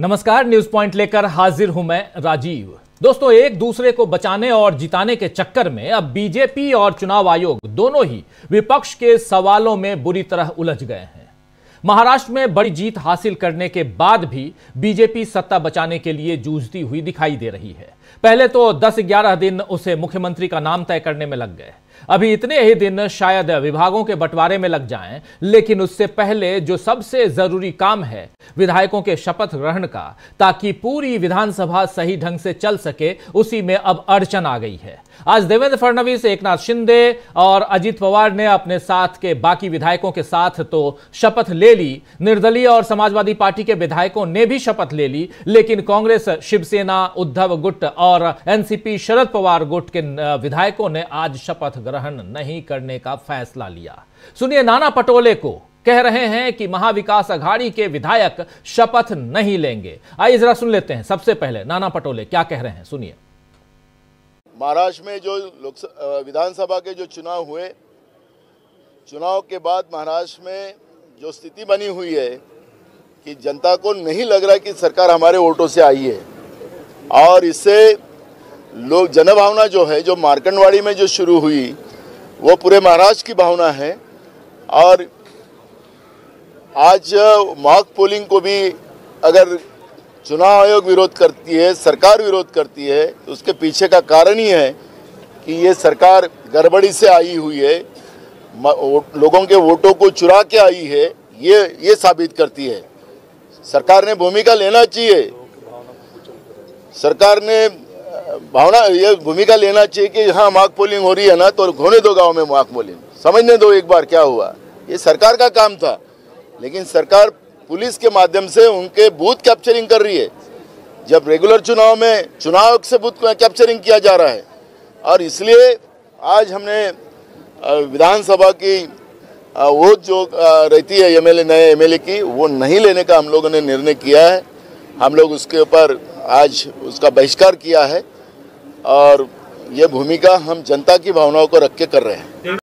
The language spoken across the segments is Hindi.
नमस्कार, न्यूज पॉइंट लेकर हाजिर हूं मैं राजीव। दोस्तों, एक दूसरे को बचाने और जिताने के चक्कर में अब बीजेपी और चुनाव आयोग दोनों ही विपक्ष के सवालों में बुरी तरह उलझ गए हैं। महाराष्ट्र में बड़ी जीत हासिल करने के बाद भी बीजेपी सत्ता बचाने के लिए जूझती हुई दिखाई दे रही है। पहले तो 10-11 दिन उसे मुख्यमंत्री का नाम तय करने में लग गए। अभी इतने ही दिन शायद विभागों के बंटवारे में लग जाएं, लेकिन उससे पहले जो सबसे जरूरी काम है विधायकों के शपथ ग्रहण का, ताकि पूरी विधानसभा सही ढंग से चल सके, उसी में अब अड़चन आ गई है। आज देवेंद्र फडणवीस, एकनाथ शिंदे और अजित पवार ने अपने साथ के बाकी विधायकों के साथ तो शपथ ले ली। निर्दलीय और समाजवादी पार्टी के विधायकों ने भी शपथ ले ली, लेकिन कांग्रेस, शिवसेना, उद्धव गुट और एनसीपी शरद पवार गुट के विधायकों ने आज शपथ ग्रहण नहीं करने का फैसला लिया। सुनिए, नाना पटोले को कह रहे हैं कि महाविकास अघाड़ी के विधायक शपथ नहीं लेंगे। आइए जरा सुन लेते हैं। सबसे पहले नाना पटोले क्या कह रहे हैं, सुनिए। महाराष्ट्र में जो विधानसभा के जो चुनाव हुए, चुनाव के बाद महाराष्ट्र में जो स्थिति बनी हुई है कि जनता को नहीं लग रहा कि सरकार हमारे वोटों से आई है, और इससे लोग जनभावना जो है, जो मार्कंडवाड़ी में जो शुरू हुई, वो पूरे महाराष्ट्र की भावना है। और आज मॉक पोलिंग को भी अगर चुनाव आयोग विरोध करती है, सरकार विरोध करती है, तो उसके पीछे का कारण ही है कि ये सरकार गड़बड़ी से आई हुई है, लोगों के वोटों को चुरा के आई है। ये साबित करती है। सरकार ने भूमिका लेना चाहिए, सरकार ने ये भूमिका लेना चाहिए कि हाँ मॉक पोलिंग हो रही है ना, तो होने दो गांव में मॉक पोलिंग, समझने दो एक बार क्या हुआ। ये सरकार का काम था, लेकिन सरकार पुलिस के माध्यम से उनके बूथ कैप्चरिंग कर रही है। जब रेगुलर चुनाव में चुनाव से बूथ कैप्चरिंग किया जा रहा है, और इसलिए आज हमने विधानसभा की वो जो रहती है नए एमएलए की, वो नहीं लेने का हम लोगों ने निर्णय किया है। हम लोग उसके ऊपर आज उसका बहिष्कार किया है, और ये भूमिका हम जनता की भावनाओं को रख के कर रहे हैं।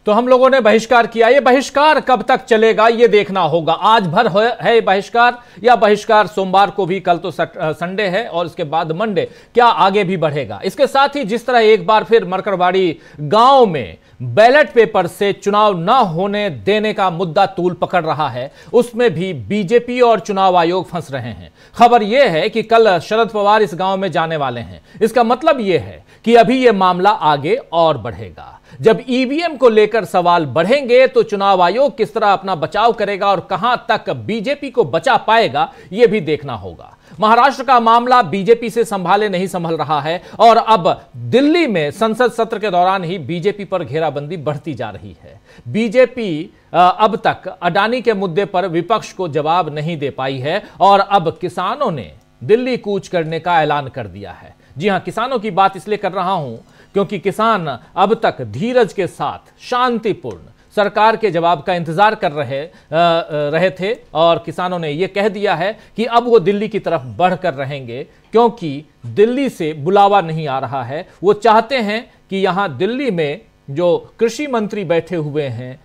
तो हम लोगों ने बहिष्कार किया। ये बहिष्कार कब तक चलेगा ये देखना होगा। आज भर है बहिष्कार, या बहिष्कार सोमवार को भी, कल तो संडे है और इसके बाद मंडे, क्या आगे भी बढ़ेगा? इसके साथ ही जिस तरह एक बार फिर मरकड़वाड़ी गांव में बैलेट पेपर से चुनाव न होने देने का मुद्दा तूल पकड़ रहा है, उसमें भी बीजेपी और चुनाव आयोग फंस रहे हैं। खबर यह है कि कल शरद पवार इस गांव में जाने वाले हैं। इसका मतलब यह है कि अभी यह मामला आगे और बढ़ेगा। जब ईवीएम को लेकर सवाल बढ़ेंगे तो चुनाव आयोग किस तरह अपना बचाव करेगा और कहां तक बीजेपी को बचा पाएगा, यह भी देखना होगा। महाराष्ट्र का मामला बीजेपी से संभाले नहीं संभल रहा है, और अब दिल्ली में संसद सत्र के दौरान ही बीजेपी पर घेराबंदी बढ़ती जा रही है। बीजेपी अब तक अडानी के मुद्दे पर विपक्ष को जवाब नहीं दे पाई है, और अब किसानों ने दिल्ली कूच करने का ऐलान कर दिया है। जी हां, किसानों की बात इसलिए कर रहा हूं क्योंकि किसान अब तक धीरज के साथ शांतिपूर्ण सरकार के जवाब का इंतजार कर रहे थे, और किसानों ने यह कह दिया है कि अब वो दिल्ली की तरफ बढ़कर रहेंगे, क्योंकि दिल्ली से बुलावा नहीं आ रहा है। वो चाहते हैं कि यहां दिल्ली में जो कृषि मंत्री बैठे हुए हैं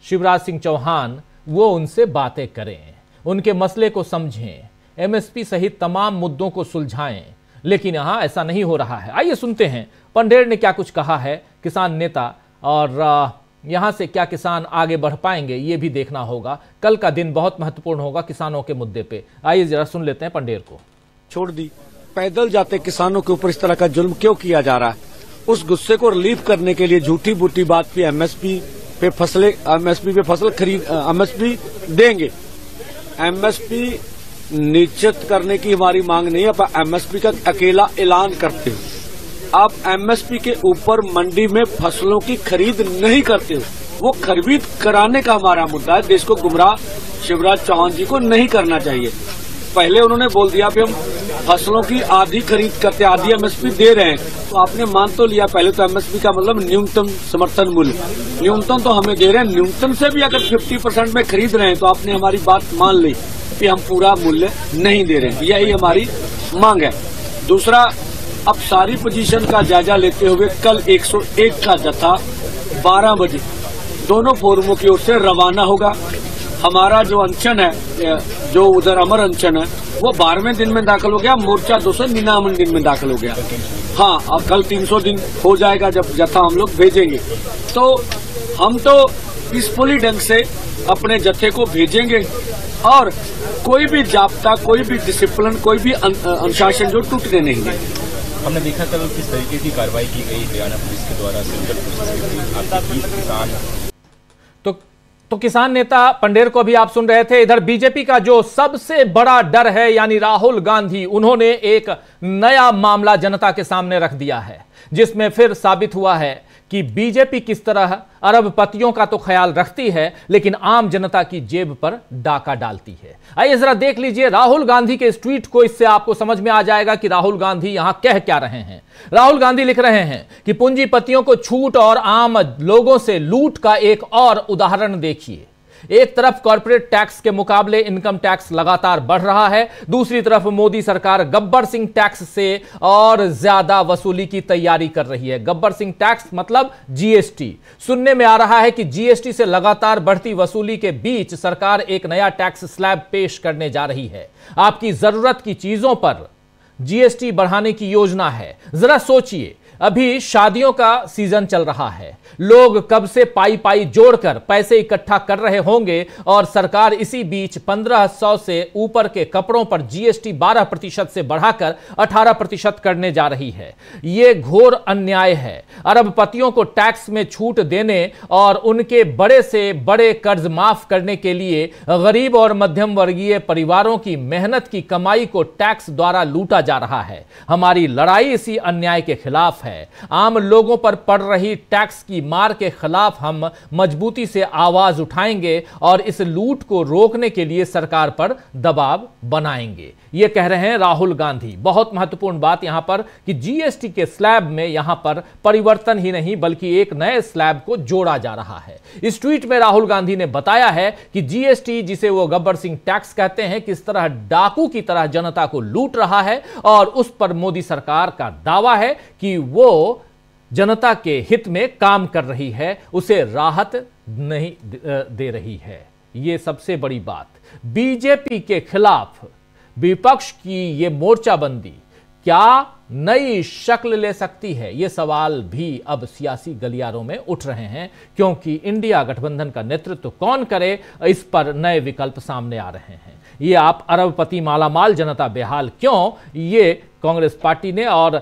शिवराज सिंह चौहान, वो उनसे बातें करें, उनके मसले को समझें, एमएसपी सहित तमाम मुद्दों को सुलझाएं, लेकिन यहां ऐसा नहीं हो रहा है। आइए सुनते हैं पंडेर ने क्या कुछ कहा है, किसान नेता, और यहां से क्या किसान आगे बढ़ पाएंगे ये भी देखना होगा। कल का दिन बहुत महत्वपूर्ण होगा किसानों के मुद्दे पे। आइए जरा सुन लेते हैं पंडेर को। छोड़ दी, पैदल जाते किसानों के ऊपर इस तरह का जुल्म क्यों किया जा रहा है? उस गुस्से को रिलीफ करने के लिए झूठी बूटी बात पे एमएसपी पे फसल खरीद, एमएसपी देंगे, एमएसपी निश्चित करने की हमारी मांग नहीं है, पर एमएसपी का अकेला ऐलान करते हो। आप एमएसपी के ऊपर मंडी में फसलों की खरीद नहीं करते हो, वो खरीद कराने का हमारा मुद्दा है। देश को गुमराह शिवराज चौहान जी को नहीं करना चाहिए। पहले उन्होंने बोल दिया कि हम फसलों की आधी खरीद करते, आधी एमएसपी दे रहे हैं, तो आपने मान तो लिया। पहले तो एमएसपी का मतलब न्यूनतम समर्थन मूल्य, न्यूनतम तो हमें दे रहे हैं, न्यूनतम से भी अगर 50% में खरीद रहे हैं तो आपने हमारी बात मान ली कि हम पूरा मूल्य नहीं दे रहे हैं। यही हमारी मांग है। दूसरा, अब सारी पोजीशन का जायजा लेते हुए कल 101 का जत्था 12 बजे दोनों फोरमों की ओर से रवाना होगा। हमारा जो अनशन है, जो उधर अमर अनशन है, वो 12वें दिन में दाखिल हो गया। मोर्चा 299 दिन में दाखिल हो गया। हाँ, अब कल 300 दिन हो जाएगा जब जत्था हम लोग भेजेंगे। तो हम तो पीसफुली ढंग से अपने जत्थे को भेजेंगे और कोई भी जाब्ता, कोई भी डिसिप्लिन, कोई भी अनुशासन जो टूटने नहीं देंगे। हमने देखा कल किस तरीके की कार्रवाई की गई हरियाणा पुलिस के द्वारा सेंट्रल पुलिस के किसान। तो किसान नेता पंडेर को भी आप सुन रहे थे। इधर बीजेपी का जो सबसे बड़ा डर है यानी राहुल गांधी, उन्होंने एक नया मामला जनता के सामने रख दिया है, जिसमें फिर साबित हुआ है कि बीजेपी किस तरह अरबपतियों का तो ख्याल रखती है लेकिन आम जनता की जेब पर डाका डालती है। आइए जरा देख लीजिए राहुल गांधी के इस ट्वीट को, इससे आपको समझ में आ जाएगा कि राहुल गांधी यहां कह क्या रहे हैं। राहुल गांधी लिख रहे हैं कि पूंजीपतियों को छूट और आम लोगों से लूट का एक और उदाहरण देखिए। एक तरफ कॉर्पोरेट टैक्स के मुकाबले इनकम टैक्स लगातार बढ़ रहा है, दूसरी तरफ मोदी सरकार गब्बर सिंह टैक्स से और ज्यादा वसूली की तैयारी कर रही है। गब्बर सिंह टैक्स मतलब जीएसटी। सुनने में आ रहा है कि जीएसटी से लगातार बढ़ती वसूली के बीच सरकार एक नया टैक्स स्लैब पेश करने जा रही है। आपकी जरूरत की चीजों पर जीएसटी बढ़ाने की योजना है। जरा सोचिए, अभी शादियों का सीजन चल रहा है, लोग कब से पाई पाई जोड़कर पैसे इकट्ठा कर रहे होंगे और सरकार इसी बीच 1500 से ऊपर के कपड़ों पर जीएसटी 12% से बढ़ाकर 18% करने जा रही है। यह घोर अन्याय है। अरबपतियों को टैक्स में छूट देने और उनके बड़े से बड़े कर्ज माफ करने के लिए गरीब और मध्यम वर्गीय परिवारों की मेहनत की कमाई को टैक्स द्वारा लूटा जा रहा है। हमारी लड़ाई इसी अन्याय के खिलाफ है। आम लोगों पर पड़ रही टैक्स की मार के खिलाफ हम मजबूती से आवाज उठाएंगे और इस लूट को रोकने के लिए सरकार पर दबाव बनाएंगे। यह कह रहे हैं राहुल गांधी। बहुत महत्वपूर्ण बात यहां पर कि जीएसटी के स्लैब में यहां पर परिवर्तन ही नहीं बल्कि एक नए स्लैब को जोड़ा जा रहा है। इस ट्वीट में राहुल गांधी ने बताया है कि जीएसटी, जिसे वो गब्बर सिंह टैक्स कहते हैं, किस तरह डाकू की तरह जनता को लूट रहा है और उस पर मोदी सरकार का दावा है कि वो जनता के हित में काम कर रही है, उसे राहत नहीं दे रही है। यह सबसे बड़ी बात। बीजेपी के खिलाफ विपक्ष की यह मोर्चाबंदी क्या नई शक्ल ले सकती है? यह सवाल भी अब सियासी गलियारों में उठ रहे हैं, क्योंकि इंडिया गठबंधन का नेतृत्व कौन करे, इस पर नए विकल्प सामने आ रहे हैं। ये आप अरबपति मालामाल जनता बेहाल क्यों, ये कांग्रेस पार्टी ने और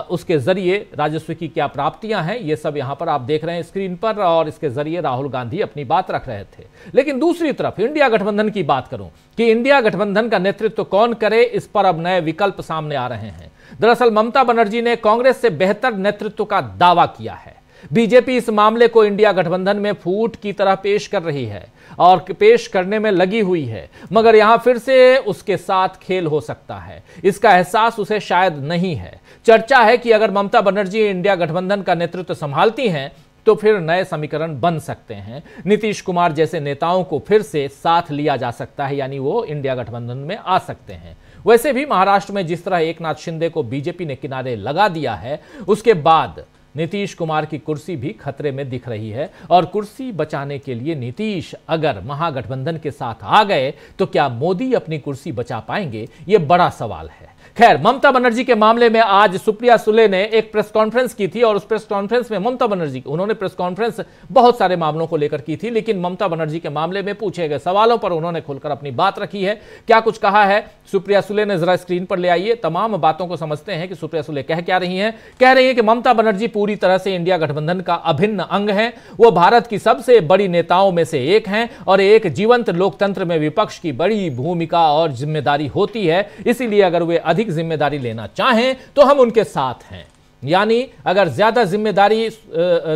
उसके जरिए राजस्व की क्या प्राप्तियां हैं, ये सब यहां पर आप देख रहे हैं स्क्रीन पर, और इसके जरिए राहुल गांधी अपनी बात रख रहे थे। लेकिन दूसरी तरफ इंडिया गठबंधन की बात करूं कि इंडिया गठबंधन का नेतृत्व कौन करे, इस पर अब नए विकल्प सामने आ रहे हैं। दरअसल ममता बनर्जी ने कांग्रेस से बेहतर नेतृत्व का दावा किया है। बीजेपी इस मामले को इंडिया गठबंधन में फूट की तरह पेश कर रही है और पेश करने में लगी हुई है, मगर यहां फिर से उसके साथ खेल हो सकता है। इसका एहसास उसे शायद नहीं है। चर्चा है कि अगर ममता बनर्जी इंडिया गठबंधन का नेतृत्व संभालती हैं तो फिर नए समीकरण बन सकते हैं। नीतीश कुमार जैसे नेताओं को फिर से साथ लिया जा सकता है, यानी वो इंडिया गठबंधन में आ सकते हैं। वैसे भी महाराष्ट्र में जिस तरह एकनाथ शिंदे को बीजेपी ने किनारे लगा दिया है, उसके बाद नीतीश कुमार की कुर्सी भी खतरे में दिख रही है, और कुर्सी बचाने के लिए नीतीश अगर महागठबंधन के साथ आ गए तो क्या मोदी अपनी कुर्सी बचा पाएंगे? यह बड़ा सवाल है। खैर, ममता बनर्जी के मामले में आज सुप्रिया सुले ने एक प्रेस कॉन्फ्रेंस की थी, और उस प्रेस कॉन्फ्रेंस में ममता बनर्जी, उन्होंने प्रेस कॉन्फ्रेंस बहुत सारे मामलों को लेकर की थी, लेकिन ममता बनर्जी के मामले में पूछे गए सवालों पर उन्होंने खुलकर अपनी बात रखी है। क्या कुछ कहा है सुप्रिया सुले ने, जरा स्क्रीन पर ले आइए। तमाम बातों को समझते हैं कि सुप्रिया सुले कह क्या रही हैं। कह रही है कि ममता बनर्जी पूरी तरह से इंडिया गठबंधन का अभिन्न अंग है। वो भारत की सबसे बड़ी नेताओं में से एक हैं, और एक जीवंत लोकतंत्र में विपक्ष की बड़ी भूमिका और जिम्मेदारी होती है। इसीलिए अगर वे अधिक जिम्मेदारी लेना चाहें तो हम उनके साथ हैं। यानी अगर ज्यादा जिम्मेदारी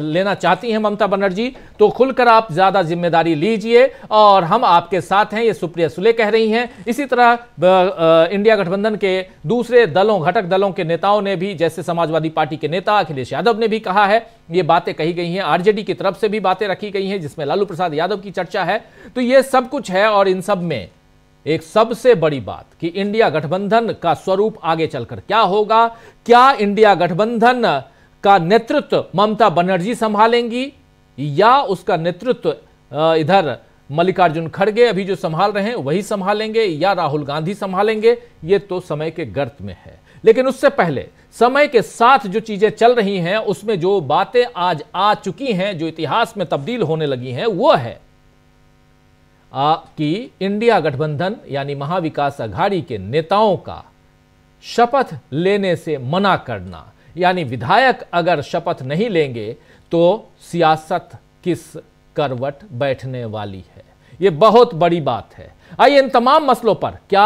लेना चाहती हैं ममता बनर्जी तो खुलकर आप ज्यादा जिम्मेदारी लीजिए और हम आपके साथ हैं, ये सुप्रिया सुले कह रही हैं। इसी तरह इंडिया गठबंधन के दूसरे दलों, घटक दलों के नेताओं ने भी, जैसे समाजवादी पार्टी के नेता अखिलेश यादव ने भी कहा है, ये बातें कही गई हैं। आरजेडी की तरफ से भी बातें रखी गई हैं जिसमें लालू प्रसाद यादव की चर्चा है। तो ये सब कुछ है, और इन सब में एक सबसे बड़ी बात कि इंडिया गठबंधन का स्वरूप आगे चलकर क्या होगा। क्या इंडिया गठबंधन का नेतृत्व ममता बनर्जी संभालेंगी या उसका नेतृत्व इधर मल्लिकार्जुन खड़गे अभी जो संभाल रहे हैं वही संभालेंगे या राहुल गांधी संभालेंगे, ये तो समय के गर्त में है। लेकिन उससे पहले समय के साथ जो चीजें चल रही हैं उसमें जो बातें आज आ चुकी हैं, जो इतिहास में तब्दील होने लगी हैं, वो है कि इंडिया गठबंधन यानी महाविकास अघाड़ी के नेताओं का शपथ लेने से मना करना, यानी विधायक अगर शपथ नहीं लेंगे तो सियासत किस करवट बैठने वाली है। यह बहुत बड़ी बात है। आइए इन तमाम मसलों पर क्या